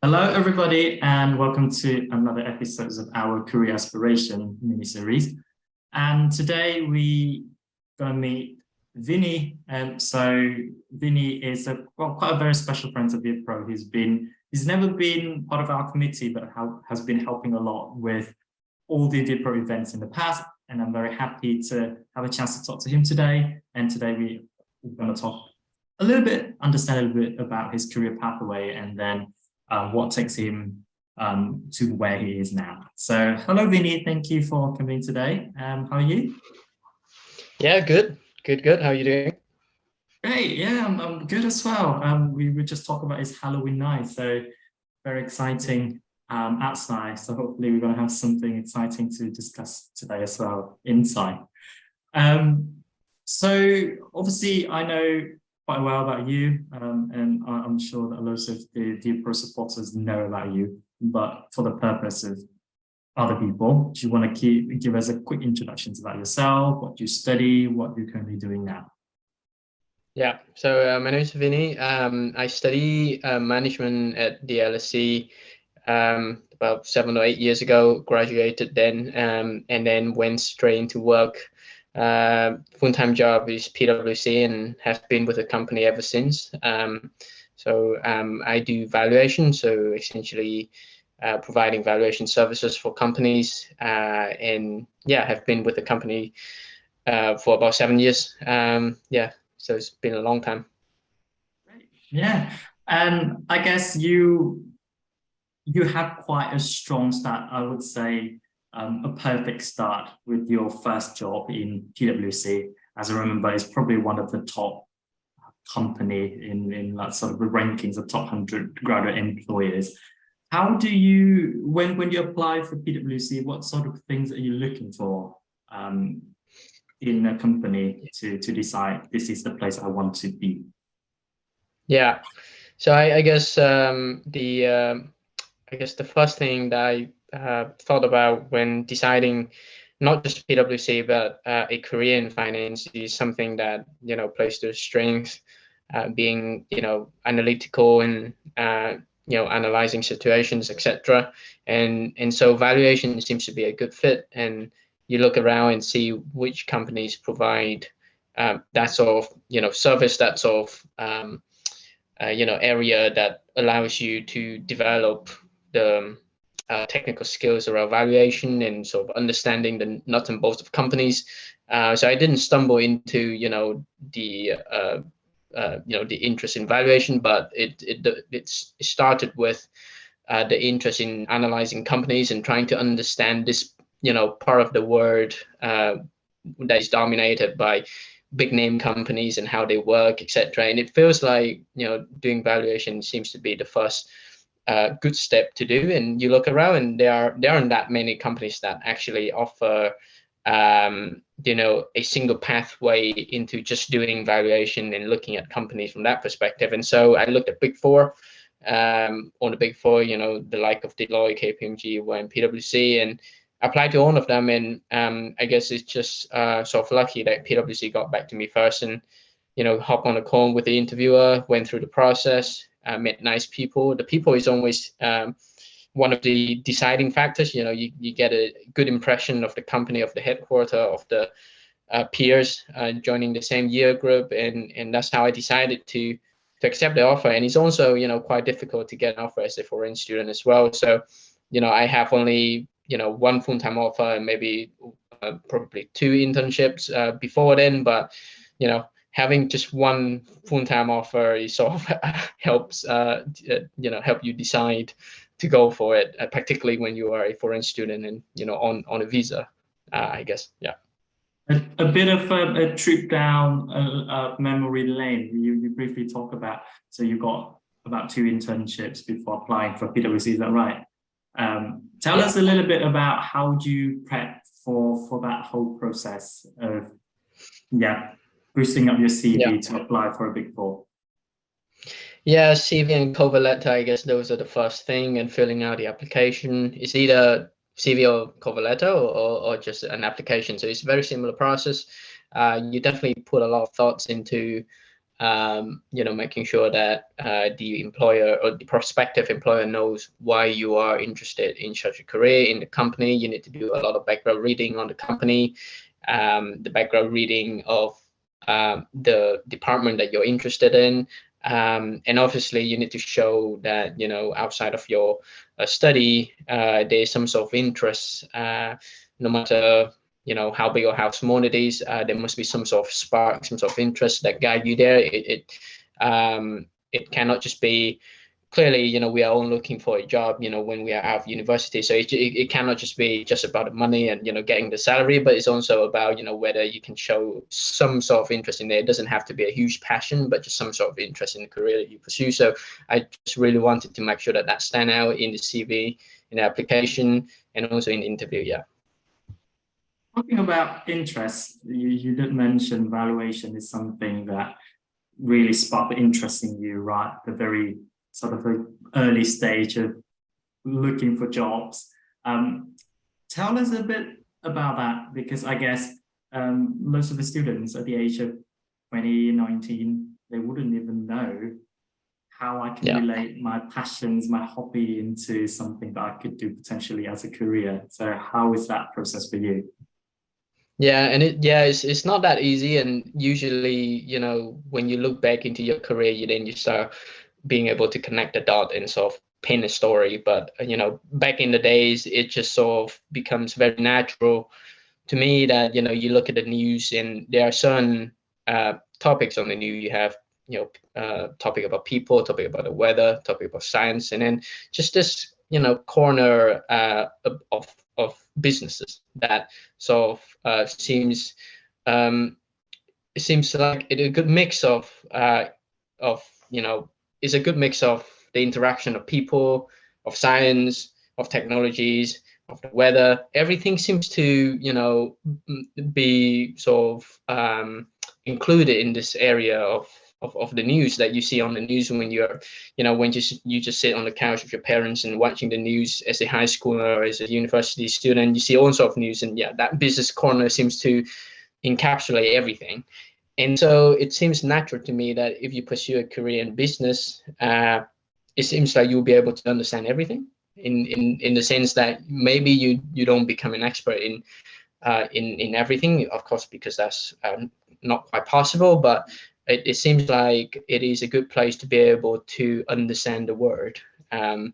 Hello, everybody, and welcome to another episode of our Career Aspiration mini-series. And today we going to meet Vinny. So Vinny is quite a very special friend of VietPro. He's never been part of our committee, but has been helping a lot with all the VietPro events in the past. And I'm very happy to have a chance to talk to him today. And today we're going to talk understand a little bit about his career pathway, and then what takes him to where he is now. So, hello, Vinny. Thank you for coming today. How are you? Yeah, good. How are you doing? Great. Yeah, I'm good as well. We were just talking about his Halloween night, so very exciting outside. So hopefully we're going to have something exciting to discuss today as well inside. Um, so obviously I know quite well about you, and I'm sure that lots of the pro supporters know about you. But for the purpose of other people, do you want to give us a quick introduction about yourself, what you study, what you're currently doing now? Yeah, so my name is Vinny. I study management at the LSE about 7 or 8 years ago, graduated then, and then went straight into work. Full-time job is PwC and have been with the company ever since. I do valuation, so essentially providing valuation services for companies, and yeah, have been with the company for about 7 years. Yeah, so it's been a long time. Great. Yeah, and I guess you had quite a strong start. I would say a perfect start with your first job in PwC. As I remember, it's probably one of the top company in that sort of the rankings of top 100 graduate employers. How do you, when you apply for PwC, what sort of things are you looking for um, in a company to decide this is the place I want to be? Yeah, so I guess I guess the first thing that I thought about when deciding not just PwC but a career in finance is something that plays to strength, being analytical and analyzing situations, etc. And so valuation seems to be a good fit. And you look around and see which companies provide that sort of service, that sort of area that allows you to develop the technical skills around valuation and sort of understanding the nuts and bolts of companies. So I didn't stumble into the interest in valuation, but it started with the interest in analyzing companies and trying to understand this part of the world that is dominated by big name companies and how they work, etc. And it feels like doing valuation seems to be the first good step to do. And you look around, and there aren't that many companies that actually offer a single pathway into just doing valuation and looking at companies from that perspective. And so I looked at Big Four. On the Big Four, the like of Deloitte, KPMG, and PwC, and applied to all of them. And I guess it's just sort of lucky that PwC got back to me first, and hop on a call with the interviewer, went through the process, met nice people. The people is always one of the deciding factors. You get a good impression of the company, of the headquarter, of the peers joining the same year group, and that's how I decided to accept the offer. And it's also quite difficult to get an offer as a foreign student as well. So I have only one full-time offer and maybe probably two internships before then, but having just one full-time offer is sort of helps help you decide to go for it, particularly when you are a foreign student and on a visa, I guess. Yeah. A bit of a trip down memory lane. You briefly talk about, so you got about two internships before applying for PwC, is that right? Tell Yeah. us a little bit about how do you prep for that whole process of boosting up your Yeah. CV to apply for a Big Four. Yeah, CV and cover letter, I guess those are the first thing, and filling out the application. It's either CV or cover letter, or just an application. So it's a very similar process. You definitely put a lot of thoughts into making sure that the employer or the prospective employer knows why you are interested in such a career in the company. You need to do a lot of background reading on the company, the background reading of the department that you're interested in. And obviously you need to show that, outside of your study, there's some sort of interest, no matter how big or how small it is. There must be some sort of spark, some sort of interest that guide you there. It cannot just be, clearly, we are all looking for a job, when we are out of university. So it cannot just be just about the money and, getting the salary, but it's also about, whether you can show some sort of interest in there. It doesn't have to be a huge passion, but just some sort of interest in the career that you pursue. So I just really wanted to make sure that that stand out in the CV, in the application, and also in the interview. Yeah. Talking about interest, you did mention valuation is something that really sparked the interest in you, right? The very sort of the early stage of looking for jobs. Tell us a bit about that, because I guess most of the students at the age of 20, 19, they wouldn't even know how I can relate my passions, my hobby into something that I could do potentially as a career. So how is that process for you? Yeah, and it's not that easy. And usually, when you look back into your career, you start being able to connect the dot and sort of paint a story. But back in the days, it just sort of becomes very natural to me that you look at the news and there are certain topics on the news. You have topic about people, topic about the weather, topic about science, and then just this corner of businesses that sort of seems it seems like a good mix of it's a good mix of the interaction of people, of science, of technologies, of the weather. Everything seems to be sort of included in this area of the news that you see on the news when you're when you just sit on the couch with your parents and watching the news as a high schooler or as a university student. You see all sorts of news, and that business corner seems to encapsulate everything. And so it seems natural to me that if you pursue a career in business, it seems like you'll be able to understand everything in the sense that maybe you don't become an expert in everything, of course, because that's not quite possible, but it seems like it is a good place to be able to understand the word. And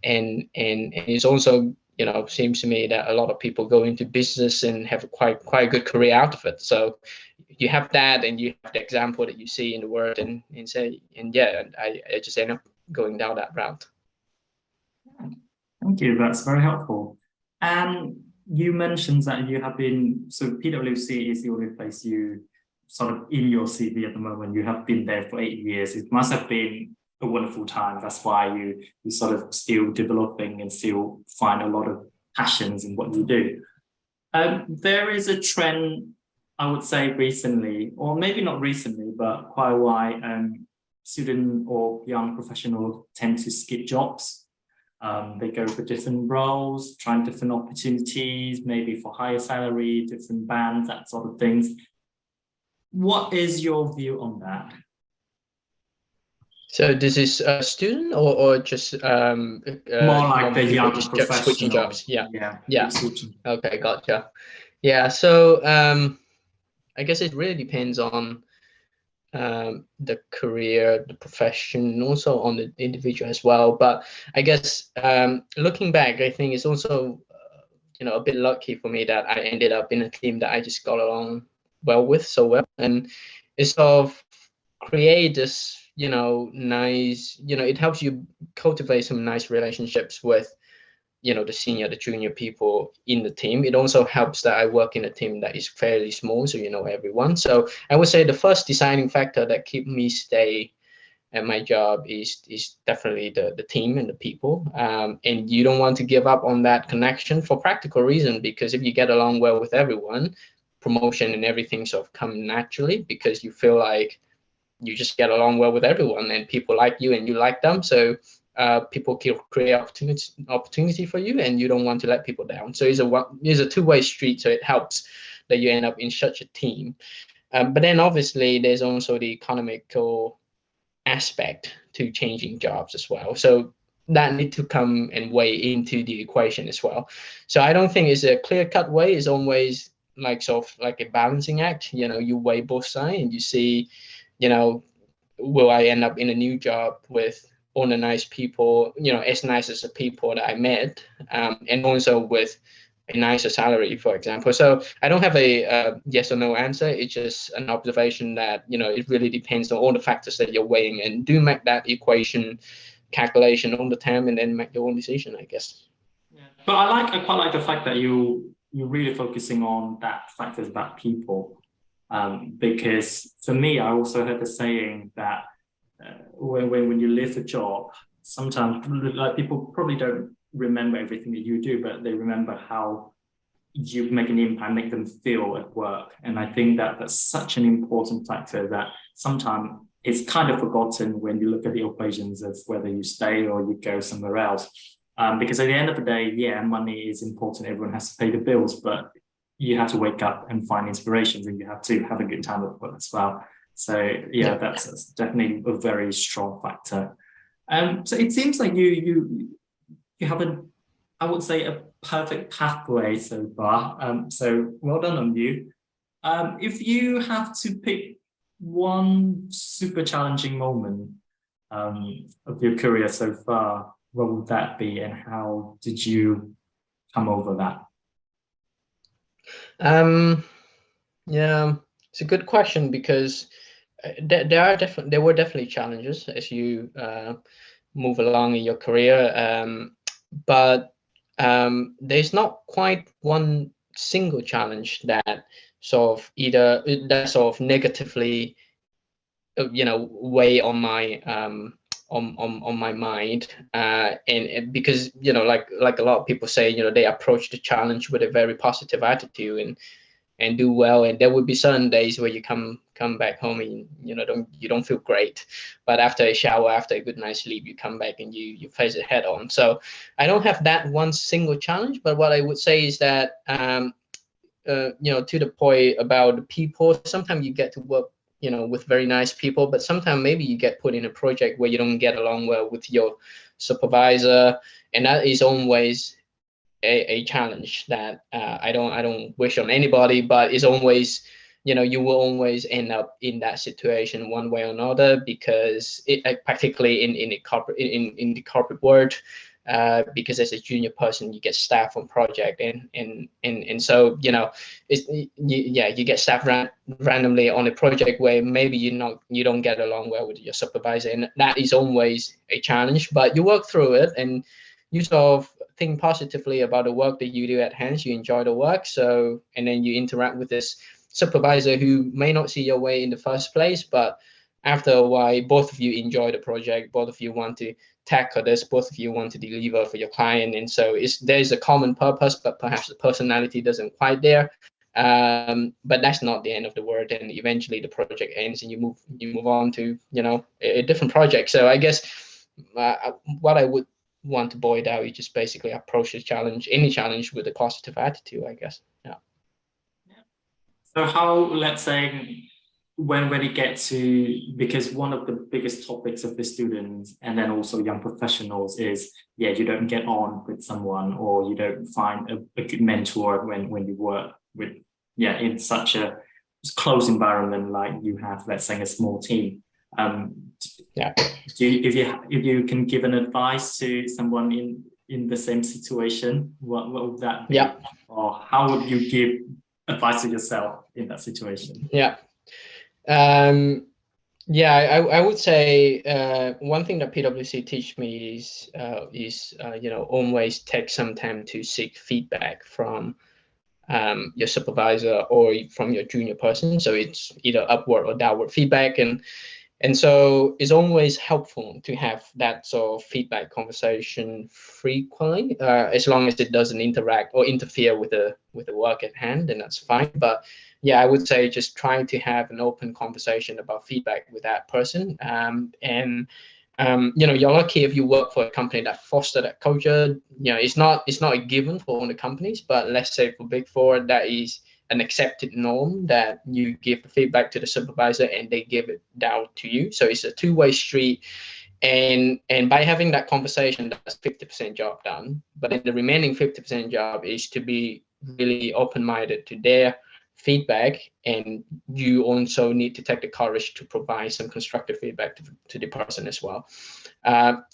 it's also, seems to me that a lot of people go into business and have a quite a good career out of it. So you have that, and you have the example that you see in the word, and I just end up going down that route. Thank you. That's very helpful. And you mentioned that you have been, so PwC is the only place you sort of in your CV at the moment. You have been there for 8 years. It must have been a wonderful time. That's why you sort of still developing and still find a lot of passions in what you do. There is a trend, I would say recently, or maybe not recently, but quite a while, student or young professionals tend to skip jobs. They go for different roles, trying different opportunities, maybe for higher salary, different bands, that sort of things. What is your view on that? So this is a student or just more like the young just professional switching jobs? Yeah. Switching. Okay, gotcha. Yeah, so I guess it really depends on the career, the profession, and also on the individual as well. But I guess looking back, I think it's also a bit lucky for me that I ended up in a team that I just got along well with so well, and it sort of create this nice, it helps you cultivate some nice relationships with the senior, the junior people in the team. It also helps that I work in a team that is fairly small, so everyone. So I would say the first deciding factor that keep me stay at my job is definitely the team and the people. And you don't want to give up on that connection for practical reason, because if you get along well with everyone, promotion and everything sort of come naturally, because you feel like you just get along well with everyone and people like you and you like them. So people can create opportunity for you, and you don't want to let people down. So it's a two-way street. So it helps that you end up in such a team. But then obviously there's also the economical aspect to changing jobs as well. So that need to come and weigh into the equation as well. So I don't think it's a clear-cut way. It's always like sort of like a balancing act. You weigh both sides and you see, you know, will I end up in a new job with all the nice people, as nice as the people that I met, and also with a nicer salary, for example. So I don't have a yes or no answer. It's just an observation that, it really depends on all the factors that you're weighing, and do make that equation calculation all the time and then make your own decision, I guess. Yeah. But I quite like the fact that you're really focusing on that factors about people. Because for me, I also heard the saying that when you live a job, sometimes like people probably don't remember everything that you do, but they remember how you make an impact, make them feel at work. And I think that that's such an important factor that sometimes it's kind of forgotten when you look at the equations of whether you stay or you go somewhere else. Because at the end of the day, yeah, money is important. Everyone has to pay the bills, but you have to wake up and find inspirations, and you have to have a good time at work as well. So yeah, that's definitely a very strong factor. So it seems like you have I would say, a perfect pathway so far. So well done on you. If you have to pick one super challenging moment of your career so far, what would that be, and how did you come over that? Yeah, it's a good question, because there were definitely challenges as you move along in your career, but there's not quite one single challenge that sort of negatively weigh on my on my mind, and because like a lot of people say, they approach the challenge with a very positive attitude and do well, and there would be certain days where you come back home and you don't feel great, but after a shower, after a good night's sleep, you come back and you face it head on. So I don't have that one single challenge, but what I would say is that to the point about the people, sometimes you get to work with very nice people, but sometimes maybe you get put in a project where you don't get along well with your supervisor, and that is always a challenge that I don't wish on anybody, but it's always, you will always end up in that situation one way or another, because particularly in the corporate world, because as a junior person you get staff on project, and so you get staff randomly on a project where maybe you don't get along well with your supervisor, and that is always a challenge, but you work through it and you sort of think positively about the work that you do at hand. You enjoy the work, so, and then you interact with this supervisor who may not see your way in the first place, but after a while, both of you enjoy the project, both of you want to tackle this, both of you want to deliver for your client, and so there's a common purpose, but perhaps the personality doesn't quite there. But that's not the end of the world, and eventually the project ends and you move on to a different project. So I guess what I would want to boil down, you just basically approach any challenge with a positive attitude, I guess. Yeah. So how, let's say, when it gets to, because one of the biggest topics of the students and then also young professionals is, yeah, you don't get on with someone, or you don't find a good mentor when you work with, in such a close environment like you have, let's say, a small team. If you can give an advice to someone in the same situation, what would that be? Yeah. Or how would you give advice to yourself in that situation? I would say one thing that PwC teach me is always take some time to seek feedback from your supervisor or from your junior person. So it's either upward or downward feedback, and so it's always helpful to have that sort of feedback conversation frequently, as long as it doesn't interact or interfere with the work at hand, then that's fine. But yeah, I would say just trying to have an open conversation about feedback with that person. You're lucky if you work for a company that foster that culture. It's not a given for all the companies, but let's say for Big Four, that is an accepted norm that you give the feedback to the supervisor and they give it down to you. So it's a two-way street. And by having that conversation, that's 50% job done. But then the remaining 50% job is to be really open-minded to their feedback, and you also need to take the courage to provide some constructive feedback to the person as well.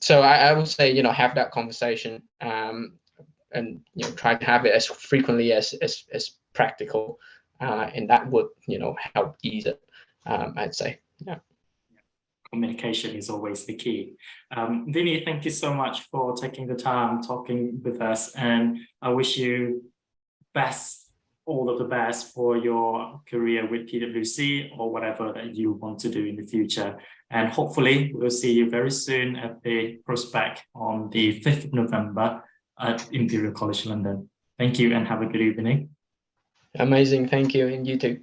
So I would say, have that conversation, and try to have it as frequently as practical, and that would help ease it. I'd say, yeah. Communication is always the key. Vinny, thank you so much for taking the time talking with us, and I wish you all of the best for your career with PwC or whatever that you want to do in the future. And hopefully we'll see you very soon at the Prospect on the 5th of November at Imperial College London. Thank you and have a good evening. Amazing. Thank you. And you too.